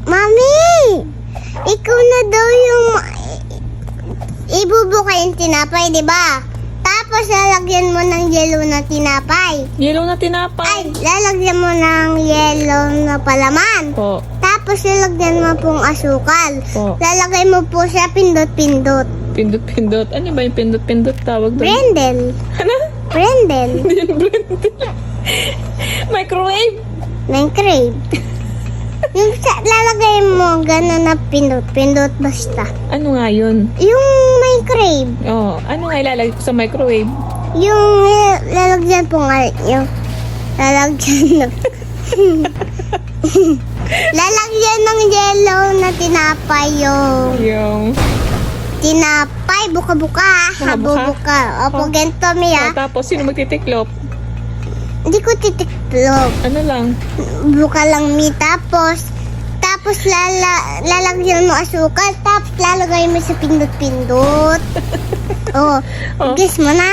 Mami! Ikaw na daw yung ibubuka yung tinapay, di ba? Tapos lalagyan mo ng yelo na tinapay. Yellow na tinapay. Ay, lalagyan mo ng yelo na palaman. Po. Tapos lalagyan mo pong asukal. Po. Lalagay mo po siya pindot-pindot. Pindot-pindot. Ano ba yung pindot-pindot tawag doon? Brendel. Ano? Brendel. Hindi yan blended. Microwave. Microwave. Yung lalagay mo gano'n na pindot basta. Ano nga yun? Yung microwave. Oh, ano nga ilalagay ko sa microwave? Yung lalagyan po nga, yung lalagyan na lalagyan ng yellow na tinapay Yung... tinapay, buka-buka. Buka-buka? Buka. Opo, Oh. ganito Oh, Mia. tapos, sino magtitiklop? Hindi ko titiklop. Ano lang? Buka lang Mi. Tapos lalagyan mo asukal. Tapos lalagay mo sa pindot-pindot. Oh, Oh. guess mo na.